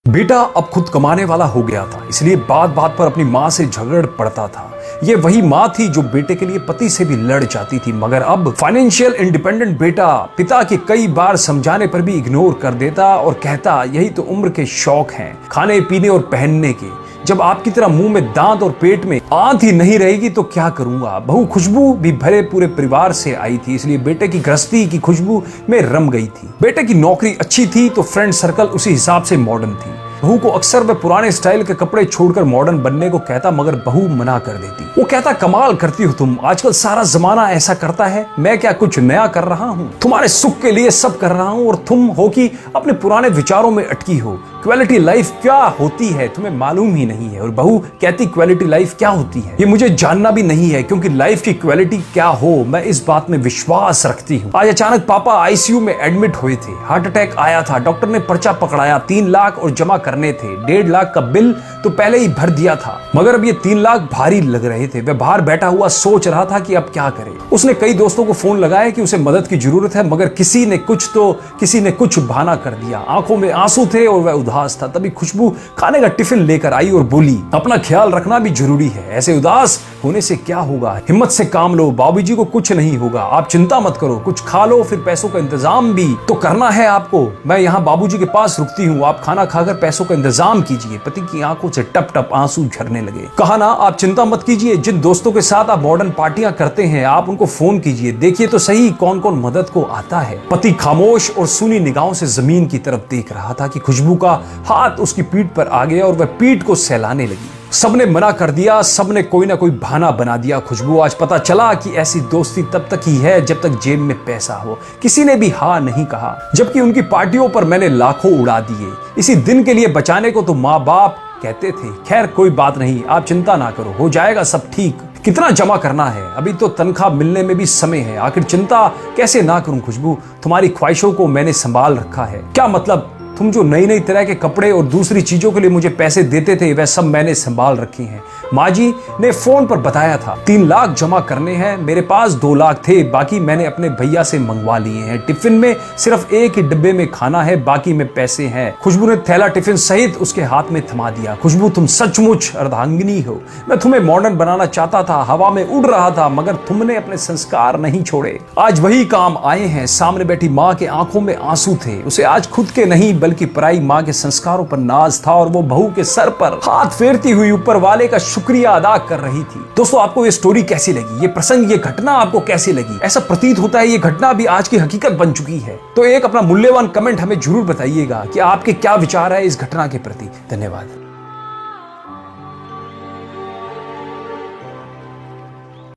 बेटा अब खुद कमाने वाला हो गया था, इसलिए बात बात पर अपनी माँ से झगड़ पड़ता था। ये वही माँ थी जो बेटे के लिए पति से भी लड़ जाती थी, मगर अब फाइनेंशियल इंडिपेंडेंट बेटा पिता के कई बार समझाने पर भी इग्नोर कर देता और कहता यही तो उम्र के शौक हैं, खाने पीने और पहनने के। जब आपकी तरह मुंह में दांत और पेट में आंत ही नहीं रहेगी तो क्या करूंगा। बहू खुशबू भी भरे पूरे परिवार से आई थी, इसलिए बेटे की गृहस्थी की खुशबू में रम गई थी। बेटे की नौकरी अच्छी थी तो फ्रेंड सर्कल उसी हिसाब से मॉडर्न थी। बहू को अक्सर वह पुराने स्टाइल के कपड़े छोड़कर मॉडर्न बनने को कहता, मगर बहू मना कर देती। वो कहता कमाल करती हो तुम, आजकल सारा जमाना ऐसा करता है, मैं क्या कुछ नया कर रहा हूँ? तुम्हारे सुख के लिए सब कर रहा हूँ और तुम हो कि अपने पुराने विचारों में अटकी हो। क्वालिटी लाइफ क्या होती है तुम्हें मालूम ही नहीं है। और बहू कहती क्वालिटी लाइफ क्या होती है ये मुझे जानना भी नहीं है, क्योंकि लाइफ की क्वालिटी क्या हो मैं इस बात में विश्वास रखती हूँ। आज अचानक पापा आईसीयू में एडमिट हुए थे, हार्ट अटैक आया था। डॉक्टर ने पर्चा पकड़ाया, 3 लाख और जमा करने थे। 1.5 लाख का बिल तो पहले ही भर दिया था, मगर अब ये 3 लाख भारी लग रहे थे। वह बाहर बैठा हुआ सोच रहा था कि अब क्या करे। उसने कई दोस्तों को फोन लगाया कि उसे मदद की जरूरत है, मगर किसी ने कुछ बहाना कर दिया। आंखों में आंसू थे और वह उदास था। तभी खुशबू खाने का टिफिन लेकर आई और बोली, अपना ख्याल रखना भी जरूरी है, ऐसे उदास होने से क्या होगा, हिम्मत से काम लो, बाबूजी को कुछ नहीं होगा, आप चिंता मत करो, कुछ खा लो, फिर पैसों का इंतजाम भी तो करना है आपको। मैं यहाँ बाबूजी के पास रुकती हूँ, आप खाना खाकर पैसों का इंतजाम कीजिए। पति की आंखों से टप टप आंसू झरने लगे। कहा ना आप चिंता मत कीजिए, जिन दोस्तों के साथ आप मॉडर्न पार्टियां करते हैं आप उनको फोन कीजिए, देखिए तो सही कौन कौन मदद को आता है। पति खामोश और सूनी निगाहों से जमीन की तरफ देख रहा था कि खुशबू का हाथ उसकी पीठ पर आ गया और वह पीठ को सहलाने लगी। सबने मना कर दिया, सबने कोई ना कोई बहाना बना दिया। खुशबू आज पता चला कि ऐसी दोस्ती तब तक ही है जब तक जेब में पैसा हो। किसी ने भी हाँ नहीं कहा, जबकि उनकी पार्टियों पर मैंने लाखों उड़ा दिए। इसी दिन के लिए बचाने को तो माँ बाप कहते थे। खैर कोई बात नहीं, आप चिंता ना करो, हो जाएगा सब ठीक। कितना जमा करना है? अभी तो तनख्वाह मिलने में भी समय है। आखिर चिंता कैसे ना करूं खुशबू, तुम्हारी ख्वाहिशों को मैंने संभाल रखा है। क्या मतलब? तुम जो नई नई तरह के कपड़े और दूसरी चीजों के लिए मुझे पैसे देते थे वह सब मैंने संभाल रखे हैं। माँ जी ने फोन पर बताया था 3 लाख जमा करने हैं, मेरे पास 2 लाख थे, बाकी मैंने अपने भैया से मंगवा लिए हैं। टिफिन में सिर्फ एक ही डिब्बे में खाना है, बाकी में पैसे हैं। खुशबू ने थैला टिफिन सहित उसके हाथ में थमा दिया। खुशबू तुम सचमुच अर्धांगिनी हो, मैं तुम्हें मॉडर्न बनाना चाहता था, हवा में उड़ रहा था, मगर तुमने अपने संस्कार नहीं छोड़े। आज वही काम आए हैं। सामने बैठी माँ के आंखों में आंसू थे। उसे आज खुद के नहीं बल्कि पराई माँ के संस्कारों पर नाज था और वो बहू के सर पर हाथ फेरती हुई ऊपर वाले का शुक्रिया अदा कर रही थी। दोस्तों आपको ये स्टोरी कैसी लगी? ये प्रसंग, ये घटना आपको कैसी लगी? ऐसा प्रतीत होता है ये घटना भी आज की हकीकत बन चुकी है। तो एक अपना मूल्यवान कमेंट हमें जरूर बताइएगा कि आपके क्या विचार है इस घटना के प्रति। धन्यवाद।